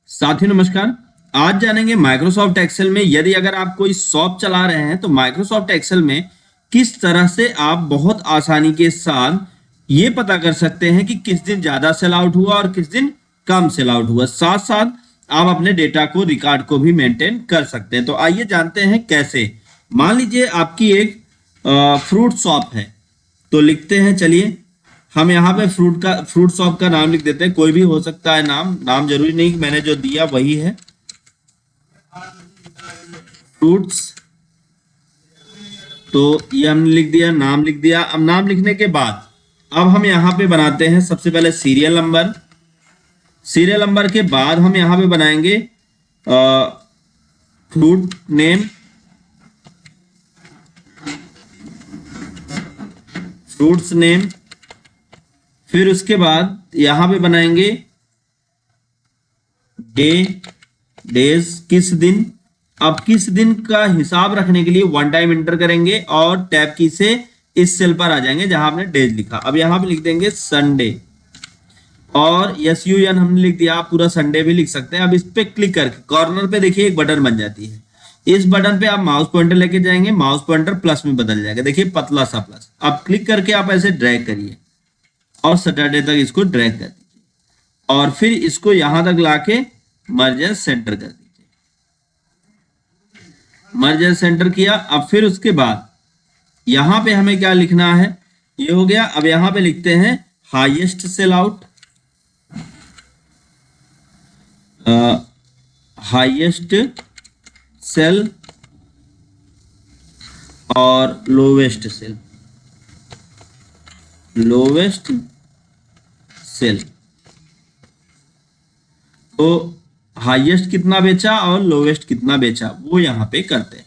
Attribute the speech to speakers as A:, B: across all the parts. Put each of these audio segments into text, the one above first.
A: साथियों नमस्कार। आज जानेंगे माइक्रोसॉफ्ट एक्सेल में यदि अगर आप कोई शॉप चला रहे हैं तो माइक्रोसॉफ्ट एक्सेल में किस तरह से आप बहुत आसानी के साथ ये पता कर सकते हैं कि किस दिन ज्यादा सेल आउट हुआ और किस दिन कम सेल आउट हुआ। साथ साथ आप अपने डेटा को रिकॉर्ड को भी मेंटेन कर सकते हैं। तो आइए जानते हैं कैसे। मान लीजिए आपकी एक फ्रूट शॉप है, तो लिखते हैं, चलिए हम यहाँ पे फ्रूट शॉप का नाम लिख देते हैं। कोई भी हो सकता है नाम जरूरी नहीं, मैंने जो दिया वही है, फ्रूट्स। तो ये हमने लिख दिया, नाम लिख दिया। अब नाम लिखने के बाद अब हम यहाँ पे बनाते हैं सबसे पहले सीरियल नंबर। सीरियल नंबर के बाद हम यहाँ पे बनाएंगे फ्रूट नेम, फ्रूट्स नेम। फिर उसके बाद यहां पे बनाएंगे डेज, किस दिन। अब किस दिन का हिसाब रखने के लिए वन टाइम इंटर करेंगे और टैब की से इस सेल पर आ जाएंगे जहां आपने डेज लिखा। अब यहां पे लिख देंगे संडे और SUN हमने लिख दिया। आप पूरा संडे भी लिख सकते हैं। अब इस पे क्लिक करके कॉर्नर पे देखिए एक बटन बन जाती है। इस बटन पे आप माउस पॉइंटर लेके जाएंगे, माउस पॉइंटर प्लस में बदल जाएगा, देखिए पतला सा प्लस। अब क्लिक करके आप ऐसे ड्रैग करिए और सैटरडे तक इसको ड्रैग कर दीजिए और फिर इसको यहां तक लाके मर्ज सेंटर कर दीजिए। मर्ज सेंटर किया। अब फिर उसके बाद यहां पे हमें क्या लिखना है, ये हो गया। अब यहां पे लिखते हैं highest sell out, highest sell और लोवेस्ट सेल, लोवेस्ट सेल। तो हाईएस्ट कितना बेचा और लोवेस्ट कितना बेचा वो यहां पे करते हैं।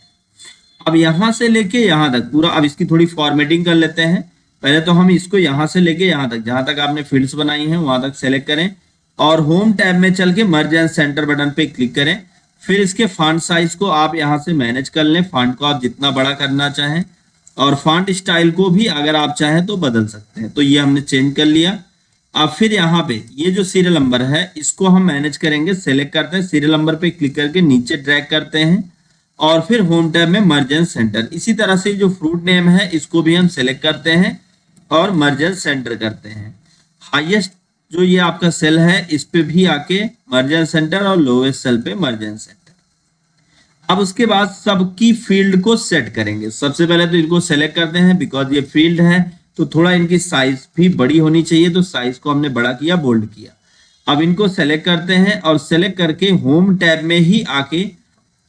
A: अब यहां से लेके यहां तक पूरा, अब इसकी थोड़ी फॉर्मेटिंग कर लेते हैं। पहले तो हम इसको यहां से लेके यहां तक, जहां तक आपने फील्ड्स बनाई हैं वहां तक सेलेक्ट करें और होम टैब में चल के मर्ज एंड सेंटर बटन पे क्लिक करें। फिर इसके फॉन्ट साइज को आप यहां से मैनेज कर लें, फॉन्ट को आप जितना बड़ा करना चाहें और फॉन्ट स्टाइल को भी अगर आप चाहें तो बदल सकते हैं। तो ये हमने चेंज कर लिया। अब फिर यहाँ पे ये जो सीरियल नंबर है इसको हम मैनेज करेंगे। सेलेक्ट करते हैं, सीरियल नंबर पे क्लिक करके नीचे ड्रैग करते हैं और फिर होम टैब में मर्ज एंड सेंटर। इसी तरह से जो फ्रूट नेम है इसको भी हम सेलेक्ट करते हैं और मर्ज एंड सेंटर करते हैं। हाईएस्ट जो ये आपका सेल है इस पे भी आके मर्ज एंड सेंटर और लोवेस्ट सेल पे मर्ज एंड सेंटर। अब उसके बाद सबकी फील्ड को सेट करेंगे। सबसे पहले तो इनको सेलेक्ट करते हैं, बिकॉज ये फील्ड है तो थोड़ा इनकी साइज भी बड़ी होनी चाहिए, तो साइज को हमने बड़ा किया, बोल्ड किया। अब इनको सेलेक्ट करते हैं और सेलेक्ट करके होम टैब में ही आके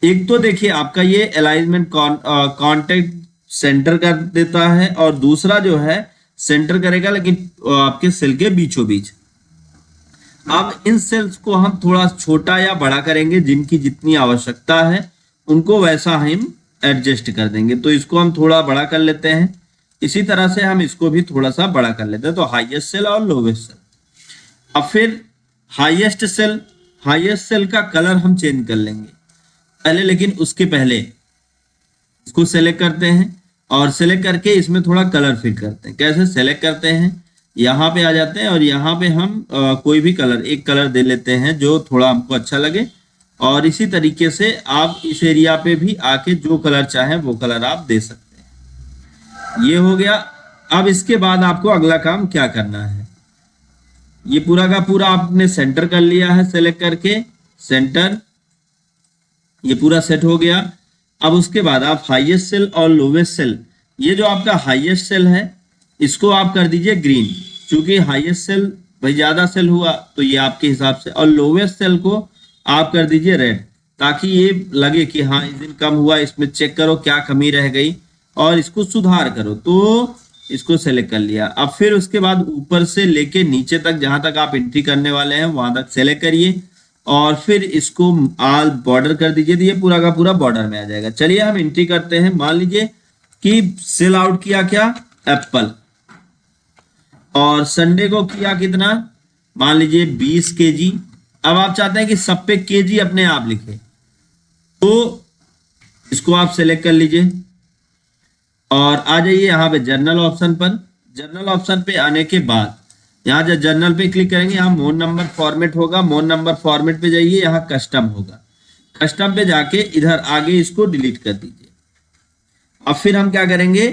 A: एक तो देखिए आपका ये अलाइनमेंट कॉन्टेक्ट सेंटर कर देता है और दूसरा जो है सेंटर करेगा लेकिन आपके सेल के बीचों बीच। अब इन सेल्स को हम थोड़ा छोटा या बड़ा करेंगे, जिनकी जितनी आवश्यकता है उनको वैसा हम एडजस्ट कर देंगे। तो इसको हम थोड़ा बड़ा कर लेते हैं, इसी तरह से हम इसको भी थोड़ा सा बड़ा कर लेते हैं। तो हाईएस्ट सेल और लोवेस्ट सेल। अब फिर हाईएस्ट सेल का कलर हम चेंज कर लेंगे पहले, लेकिन उसके पहले इसको सेलेक्ट करते हैं और सेलेक्ट करके इसमें थोड़ा कलर फिल करते हैं। कैसे सेलेक्ट करते हैं, यहाँ पे आ जाते हैं और यहाँ पे हम कोई भी कलर, एक कलर दे लेते हैं जो थोड़ा हमको अच्छा लगे और इसी तरीके से आप इस एरिया पे भी आके जो कलर चाहें वो कलर आप दे सकते हैं। ये हो गया। अब इसके बाद आपको अगला काम क्या करना है, ये पूरा का पूरा आपने सेंटर कर लिया है, सेलेक्ट करके सेंटर, ये पूरा सेट हो गया। अब उसके बाद आप हाईएस्ट सेल और लोवेस्ट सेल, ये जो आपका हाईएस्ट सेल है इसको आप कर दीजिए ग्रीन, क्योंकि हाईएस्ट सेल भाई ज्यादा सेल हुआ तो ये आपके हिसाब से, और लोवेस्ट सेल को आप कर दीजिए रेड, ताकि ये लगे कि हाँ इस दिन कम हुआ, इसमें चेक करो क्या कमी रह गई और इसको सुधार करो। तो इसको सेलेक्ट कर लिया। अब फिर उसके बाद ऊपर से लेके नीचे तक जहां तक आप एंट्री करने वाले हैं वहां तक सेलेक्ट करिए और फिर इसको आल बॉर्डर कर दीजिए, तो ये पूरा का पूरा बॉर्डर में आ जाएगा। चलिए हम एंट्री करते हैं। मान लीजिए कि सेल आउट किया क्या, एप्पल, और संडे को किया कितना, मान लीजिए 20 kg। अब आप चाहते हैं कि सब पे केजी अपने आप लिखे, तो इसको आप सेलेक्ट कर लीजिए और आ जाइए यहाँ पे जर्नल ऑप्शन पर। जर्नल ऑप्शन पे आने के बाद यहाँ जब जर्नल पे क्लिक करेंगे, यहाँ मोड नंबर फॉर्मेट होगा, मोड नंबर फॉर्मेट पे जाइए, यहाँ कस्टम होगा, कस्टम पे जाके इधर आगे इसको डिलीट कर दीजिए। अब फिर हम क्या करेंगे,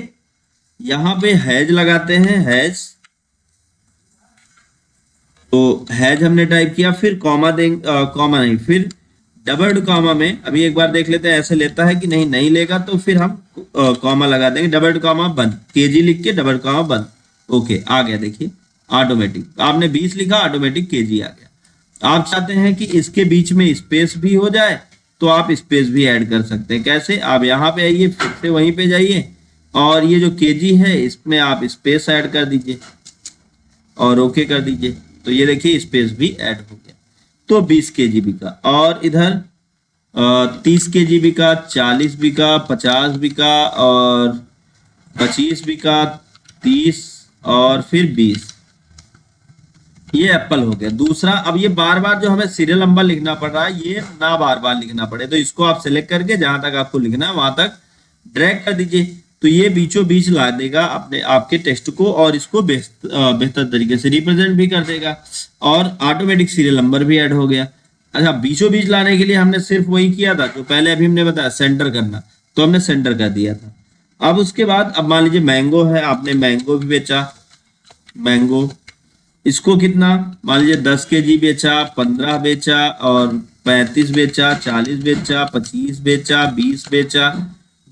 A: यहाँ पे हैज लगाते हैं, हैज, तो हैज हमने टाइप किया, फिर कॉमा देंगे, कॉमा नहीं, फिर डबल कॉमा में अभी एक बार देख लेते हैं ऐसे लेता है कि नहीं, नहीं लेगा तो फिर हम कॉमा लगा देंगे, डबल कॉमा बंद, केजी लिख के डबल कॉमा बंद। ओके, आ गया, देखिए ऑटोमेटिक, आपने 20 लिखा, ऑटोमेटिक केजी आ गया। आप चाहते हैं कि इसके बीच में स्पेस भी हो जाए तो आप स्पेस भी ऐड कर सकते हैं। कैसे, आप यहाँ पे आइए, फिर से वहीं पे जाइए और ये जो केजी है इसमें आप स्पेस ऐड कर दीजिए और ओके कर दीजिए, तो ये देखिए स्पेस भी ऐड हो गया। तो 20 केजीबी का, और इधर 30 केजीबी का, 40 बी का, 50 बी का, और 25 बी का, 30 और फिर 20, ये एप्पल हो गया। दूसरा, अब ये बार बार जो हमें सीरियल नंबर लिखना पड़ रहा है, ये ना बार बार लिखना पड़े, तो इसको आप सिलेक्ट करके जहां तक आपको लिखना है वहां तक ड्रैग कर दीजिए, तो ये बीचों बीच ला देगा अपने आपके टेक्स्ट को और इसको बेहतर तरीके से रिप्रेजेंट भी कर देगा, और ऑटोमेटिक सीरियल नंबर भी ऐड हो गया। अच्छा, बीचों बीच लाने के लिए हमने सिर्फ वही किया था जो पहले अभी हमने बताया, सेंटर करना, तो हमने सेंटर कर दिया था। अब उसके बाद, अब मान लीजिए मैंगो है, आपने मैंगो भी बेचा, मैंगो, इसको कितना, मान लीजिए 10 केजी बेचा, 15 बेचा, और 35 बेचा, 40 बेचा, 25 बेचा, 20 बेचा,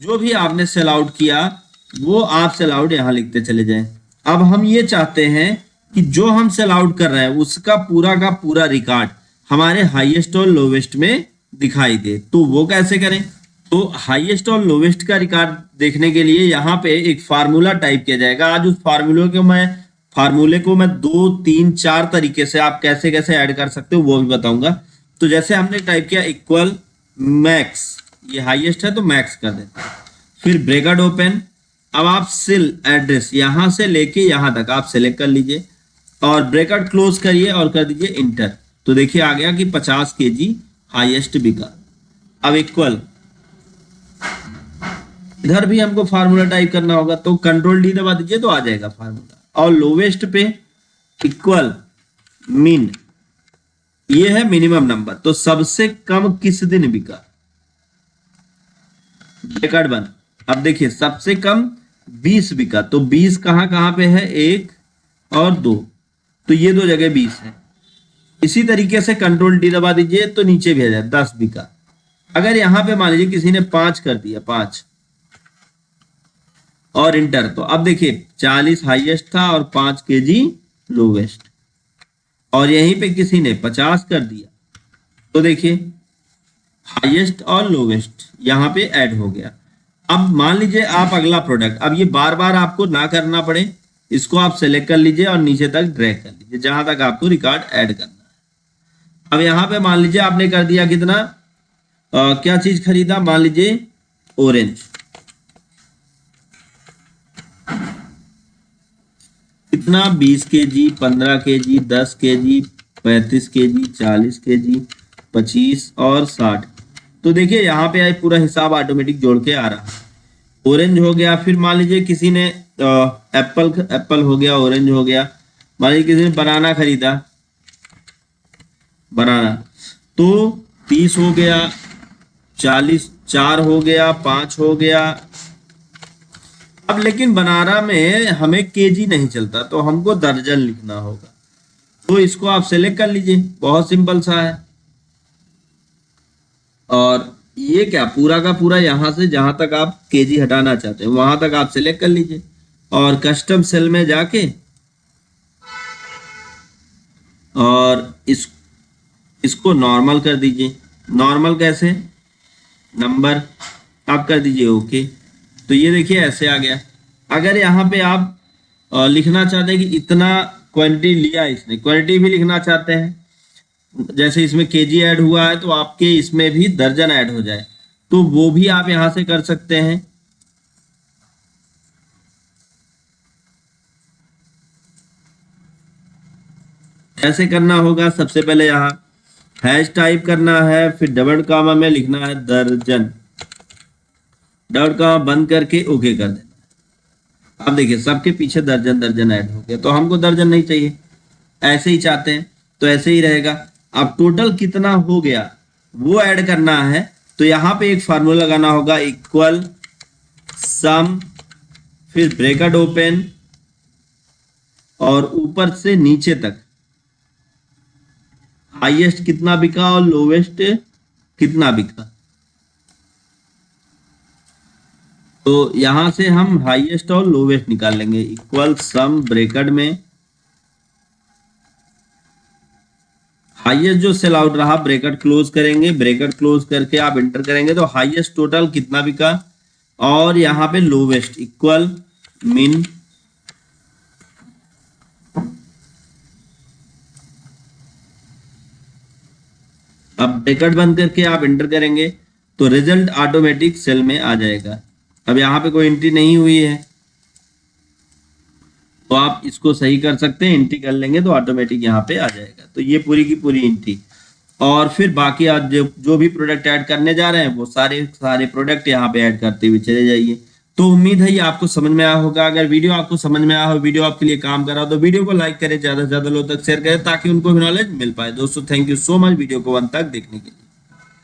A: जो भी आपने सेल आउट किया वो आप सेल आउट यहाँ लिखते चले जाएं। अब हम ये चाहते हैं कि जो हम सेल आउट कर रहे हैं उसका पूरा का पूरा रिकॉर्ड हमारे हाईएस्ट और लोवेस्ट में दिखाई दे, तो वो कैसे करें, तो हाईएस्ट और लोवेस्ट का रिकॉर्ड देखने के लिए यहाँ पे एक फार्मूला टाइप किया जाएगा। आज उस फार्मूले को मैं 2, 3, 4 तरीके से आप कैसे कैसे ऐड कर सकते हो वो भी बताऊंगा। तो जैसे हमने टाइप किया इक्वल मैक्स, ये हाईएस्ट है तो मैक्स कर देते हैं, फिर ब्रैकेट ओपन, अब आप सेल एड्रेस यहां से लेके यहां तक आप सेलेक्ट कर लीजिए और ब्रैकेट क्लोज करिए और कर दीजिए इंटर, तो देखिए आ गया कि 50 केजी हाईएस्ट बिका। अब इक्वल, इधर भी हमको फार्मूला टाइप करना होगा, तो कंट्रोल डी दबा दीजिए तो आ जाएगा फार्मूला, और लोवेस्ट पे इक्वल मिन, ये है मिनिमम नंबर, तो सबसे कम किस दिन बिका, ब्रैकेट बंद। अब देखिए सबसे कम 20 बिका, तो 20 कहां पे है, 1 और 2, तो ये दो जगह 20 है। इसी तरीके से कंट्रोल डी दबा दीजिए तो नीचे भी आ जाए 10 बिका। अगर यहां पे मान लीजिए किसी ने 5 कर दिया, 5 और इंटर, तो अब देखिए 40 हाईएस्ट था और 5 केजी लोवेस्ट, और यहीं पे किसी ने 50 कर दिया, तो देखिए हाईएस्ट और लोवेस्ट यहाँ पे ऐड हो गया। अब मान लीजिए आप अगला प्रोडक्ट, अब ये बार बार आपको ना करना पड़े, इसको आप सेलेक्ट कर लीजिए और नीचे तक ड्रैग कर लीजिए जहां तक आपको रिकॉर्ड ऐड करना है। अब यहाँ पे मान लीजिए आपने कर दिया कितना, क्या चीज खरीदा, मान लीजिए ऑरेंज, कितना, 20 KG, 15 KG, 10 KG, 35 KG, 40 KG, 25 और 60, तो देखिए यहाँ पे पूरा हिसाब ऑटोमेटिक जोड़ के आ रहा है। ऑरेंज हो गया, फिर मान लीजिए किसी ने एप्पल हो गया, ऑरेंज हो गया, मान लीजिए किसी ने बनाना खरीदा, बनाना, तो 30 हो गया, 40, 4 हो गया, 5 हो गया। अब लेकिन बनाना में हमें केजी नहीं चलता, तो हमको दर्जन लिखना होगा, तो इसको आप सेलेक्ट कर लीजिए, बहुत सिंपल सा है। और ये क्या, पूरा का पूरा यहां से जहां तक आप केजी हटाना चाहते हैं वहां तक आप सेलेक्ट कर लीजिए और कस्टम सेल में जाके और इसको नॉर्मल कर दीजिए। नॉर्मल कैसे, नंबर आप कर दीजिए ओके, तो ये देखिए ऐसे आ गया। अगर यहाँ पे आप लिखना चाहते हैं कि इतना क्वांटिटी लिया इसने, क्वांटिटी भी लिखना चाहते हैं, जैसे इसमें केजी ऐड हुआ है तो आपके इसमें भी दर्जन ऐड हो जाए, तो वो भी आप यहां से कर सकते हैं। ऐसे करना होगा, सबसे पहले यहाँ हैश टाइप करना है, फिर डबल कॉमा में लिखना है दर्जन, डबल कॉमा बंद करके ओके कर देना। अब देखिए सबके पीछे दर्जन दर्जन ऐड हो गया, तो हमको दर्जन नहीं चाहिए, ऐसे ही चाहते हैं तो ऐसे ही रहेगा। अब टोटल कितना हो गया वो ऐड करना है, तो यहाँ पे एक फार्मूला लगाना होगा, इक्वल सम, फिर ब्रैकेट ओपन और ऊपर से नीचे तक हाईएस्ट कितना बिका और लोवेस्ट कितना बिका। तो यहां से हम हाईएस्ट और लोवेस्ट निकाल लेंगे, इक्वल सम ब्रैकेट में हाईएस्ट जो सेल आउट रहा ब्रैकेट क्लोज करेंगे, ब्रैकेट क्लोज करके आप एंटर करेंगे तो हाईएस्ट टोटल कितना बिका और यहाँ पे लोवेस्ट इक्वल मिन। अब ब्रैकेट बंद करके आप एंटर करेंगे तो रिजल्ट ऑटोमेटिक सेल में आ जाएगा। अब यहाँ पे कोई एंट्री नहीं हुई है तो आप इसको सही कर सकते हैं, एंट्री कर लेंगे तो ऑटोमेटिक यहाँ पे आ जाएगा। तो ये पूरी की पूरी एंट्री, और फिर बाकी आज जो भी प्रोडक्ट ऐड करने जा रहे हैं वो सारे प्रोडक्ट यहाँ पे ऐड करते हुए चले जाइए। तो उम्मीद है ये आपको समझ में आया होगा। अगर वीडियो आपको समझ में आया हो, वीडियो आपके लिए काम कर रहा हो, तो वीडियो को लाइक करें, ज्यादा से ज्यादा लोगों तक शेयर करें ताकि उनको भी नॉलेज मिल पाए। दोस्तों thank you so much video को अंत तक देखने के लिए।